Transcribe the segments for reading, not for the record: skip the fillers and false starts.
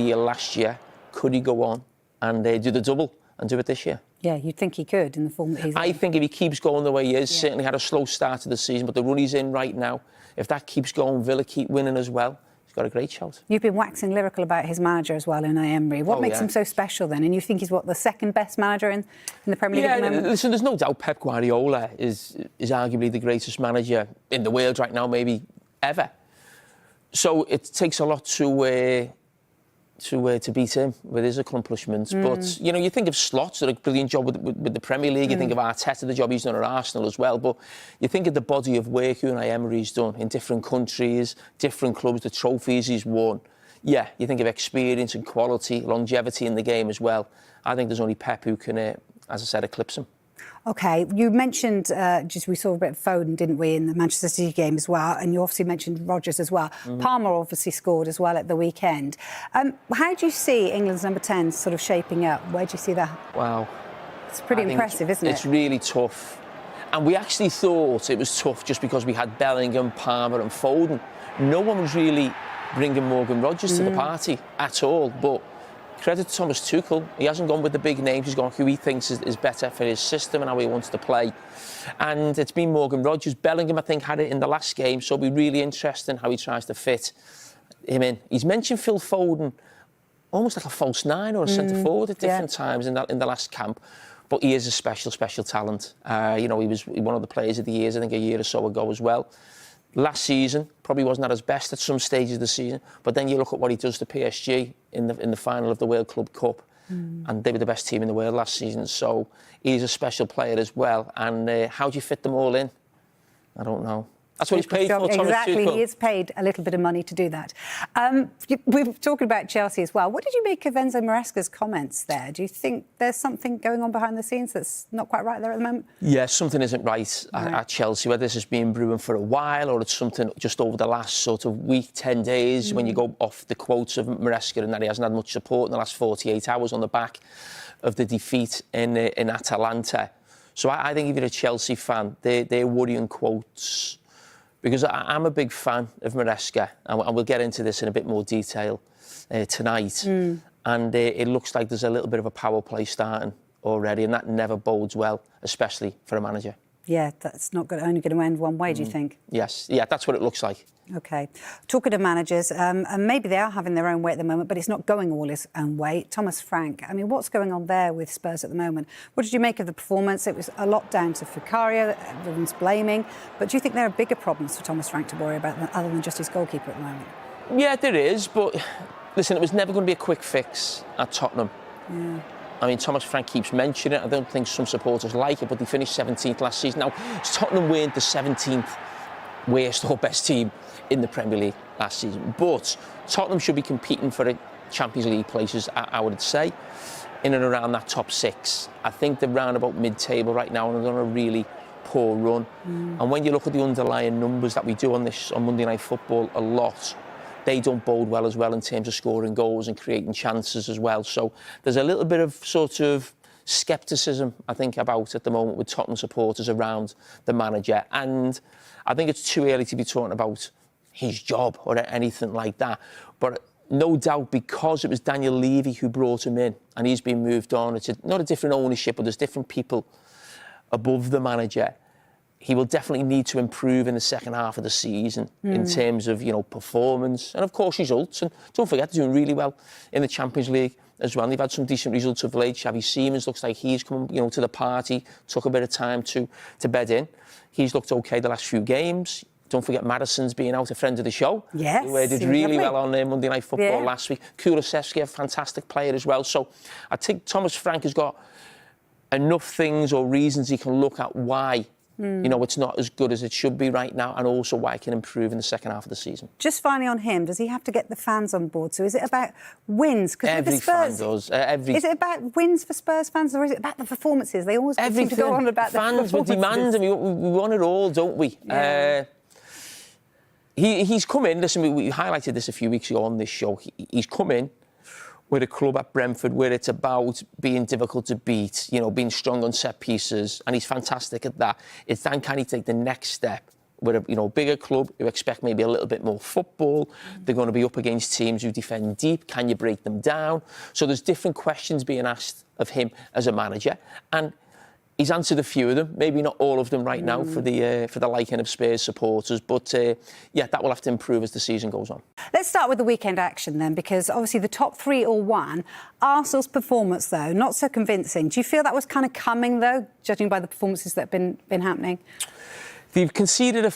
year last year. Could he go on and do the double and do it this year? Yeah, you'd think he could in the form that he's in. I think if he keeps going the way he is, certainly had a slow start to the season, but the run he's in right now, if that keeps going, Villa keep winning as well, he's got a great shout. You've been waxing lyrical about his manager as well, Unai Emery. What makes him so special then? And you think he's, what, the second best manager in the Premier League at the moment? Listen, there's no doubt Pep Guardiola is arguably the greatest manager in the world right now, maybe ever. So it takes a lot to beat him with his accomplishments. But, you know, you think of Slot, did a brilliant job with the Premier League. You think of Arteta, the job he's done at Arsenal as well. But you think of the body of work Unai Emery's done in different countries, different clubs, the trophies he's won. Yeah, you think of experience and quality, longevity in the game as well. I think there's only Pep who can, as I said, eclipse him. OK, you mentioned, we saw a bit of Foden, didn't we, in the Manchester City game as well, and you obviously mentioned Rodgers as well. Palmer obviously scored as well at the weekend. How do you see England's number 10 sort of shaping up? Where do you see that? Wow. It's pretty impressive, isn't it? It's really tough. And we actually thought it was tough just because we had Bellingham, Palmer and Foden. No one was really bringing Morgan Rodgers to the party at all, but credit to Thomas Tuchel. He hasn't gone with the big names. He's gone who he thinks is better for his system and how he wants to play. And it's been Morgan Rodgers. Bellingham, I think, had it in the last game, so it'll be really interesting how he tries to fit him in. He's mentioned Phil Foden almost like a false nine or a centre forward at different times in the last camp. But he is a special talent. You know, he was one of the players of the years, I think, a year or so ago as well. Last season, probably wasn't at his best at some stages of the season, but then you look at what he does to PSG in the final of the World Club Cup, and they were the best team in the world last season, so he's a special player as well. And how do you fit them all in? I don't know. That's what he's paid for, Thomas Tuchel. Exactly, he is paid a little bit of money to do that. We were talking about Chelsea as well. What did you make of Enzo Maresca's comments there? Do you think there's something going on behind the scenes that's not quite right there at the moment? Yeah, something isn't right at Chelsea, whether this has been brewing for a while or it's something just over the last sort of week, 10 days, when you go off the quotes of Maresca and that he hasn't had much support in the last 48 hours on the back of the defeat in Atalanta. So I think if you're a Chelsea fan, they're worrying quotes. Because I'm a big fan of Maresca, and we'll get into this in a bit more detail tonight. And it looks like there's a little bit of a power play starting already, and that never bodes well, especially for a manager. Yeah, that's not only going to end one way, do you think? Yes, yeah, that's what it looks like. OK. Talking of managers, and maybe they are having their own way at the moment, but it's not going all his own way. Thomas Frank, I mean, what's going on there with Spurs at the moment? What did you make of the performance? It was a lot down to Vicario, everyone's blaming. But do you think there are bigger problems for Thomas Frank to worry about other than just his goalkeeper at the moment? Yeah, there is, but listen, it was never going to be a quick fix at Tottenham. Yeah. I mean, Thomas Frank keeps mentioning it. I don't think some supporters like it, but they finished 17th last season. Now, Tottenham weren't the 17th worst or best team in the Premier League last season, but Tottenham should be competing for the Champions League places, I would say, in and around that top 6. I think they're round about mid-table right now and they're on a really poor run. And when you look at the underlying numbers that we do on Monday Night Football a lot, they don't bode well as well in terms of scoring goals and creating chances as well. So there's a little bit of sort of scepticism, I think, about at the moment with Tottenham supporters around the manager. And I think it's too early to be talking about his job or anything like that. But no doubt, because it was Daniel Levy who brought him in and he's been moved on, it's not a different ownership, but there's different people above the manager. He will definitely need to improve in the second half of the season in terms of, you know, performance and, of course, results. And don't forget, they're doing really well in the Champions League as well. And they've had some decent results of late. Xavi Simons looks like he's come, you know, to the party, took a bit of time to bed in. He's looked OK the last few games. Don't forget Maddison's being out, a friend of the show. Yes. Who did really well on Monday Night Football last week. Kulusevski, a fantastic player as well. So I think Thomas Frank has got enough things or reasons he can look at why you know, it's not as good as it should be right now, and also why it can improve in the second half of the season. Just finally on him, does he have to get the fans on board? So is it about wins? Every fan does. Is it about wins for Spurs fans, or is it about the performances? They always seem to go on about the performances. Fans will demand, and we want it all, don't we? Yeah. He's come in, listen, we highlighted this a few weeks ago on this show. He's come in with a club at Brentford where it's about being difficult to beat, you know, being strong on set pieces, and he's fantastic at that. It's then can he take the next step We're a bigger club who expect maybe a little bit more football. They're going to be up against teams who defend deep. Can you break them down? So there's different questions being asked of him as a manager, and he's answered a few of them, maybe not all of them right now for the liking of Spurs supporters, but that will have to improve as the season goes on. Let's start with the weekend action then, because obviously the top three all won. Arsenal's performance, though, not so convincing. Do you feel that was kind of coming, though, judging by the performances that have been happening? They've conceded a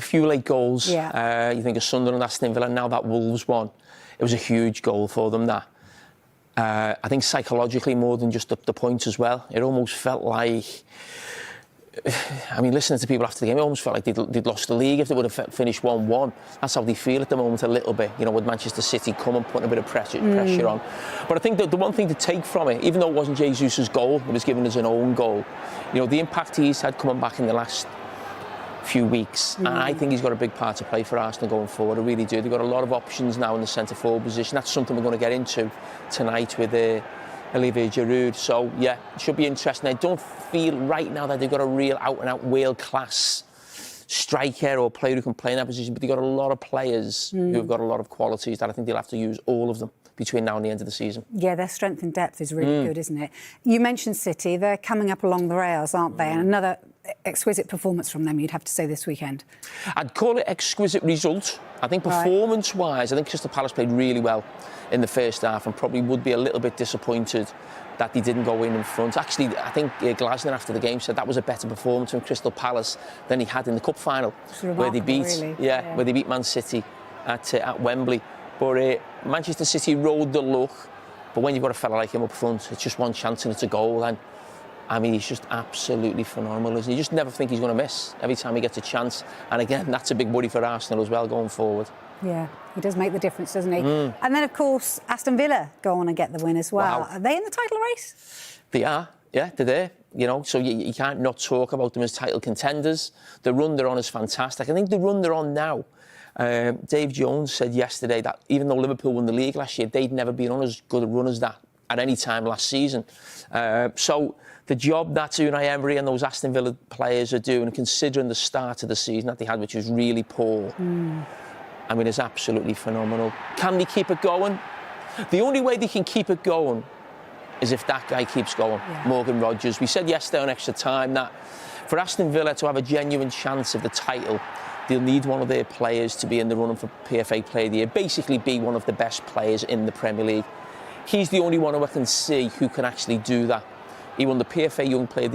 few late goals. Yeah. You think of Sunderland, Aston Villa, now that Wolves one. It was a huge goal for them, that. I think psychologically more than just the points as well. It almost felt like, listening to people after the game, it almost felt like they'd lost the league if they would have finished 1-1. That's how they feel at the moment a little bit, with Manchester City coming, putting a bit of pressure on. But I think that the one thing to take from it, even though it wasn't Jesus' goal, it was given as an own goal, the impact he's had coming back in the last few weeks, and I think he's got a big part to play for Arsenal going forward. I really do. They've got a lot of options now in the centre forward position. That's something we're going to get into tonight with Olivier Giroud. So yeah, it should be interesting. I don't feel right now that they've got a real out-and-out world-class striker or player who can play in that position, but they've got a lot of players who have got a lot of qualities that I think they'll have to use all of them between now and the end of the season. Yeah, their strength and depth is really good, isn't it? You mentioned City. They're coming up along the rails, aren't they? And another exquisite performance from them, you'd have to say, this weekend. I'd call it exquisite result. I think performance-wise, I think Crystal Palace played really well in the first half and probably would be a little bit disappointed that they didn't go in front. Actually, I think Glasner after the game said that was a better performance from Crystal Palace than he had in the cup final, where they beat where they beat Man City at Wembley. But Manchester City rode the luck. But when you've got a fella like him up front, it's just one chance and it's a goal. And he's just absolutely phenomenal, isn't he? You just never think he's going to miss every time he gets a chance. And again, that's a big worry for Arsenal as well going forward. Yeah, he does make the difference, doesn't he? And then, of course, Aston Villa go on and get the win as well. Wow. Are they in the title race? They are, yeah, they're there. So you can't not talk about them as title contenders. The run they're on is fantastic. I think the run they're on now, Dave Jones said yesterday that even though Liverpool won the league last year, they'd never been on as good a run as that at any time last season. So the job that Unai Emery and those Aston Villa players are doing, considering the start of the season that they had, which was really poor, is absolutely phenomenal. Can they keep it going? The only way they can keep it going is if that guy keeps going, Morgan Rogers. We said yesterday on Extra Time that for Aston Villa to have a genuine chance of the title, they'll need one of their players to be in the running for PFA Player of the Year, basically be one of the best players in the Premier League. He's the only one who I can see who can actually do that. He won the PFA Young Player of the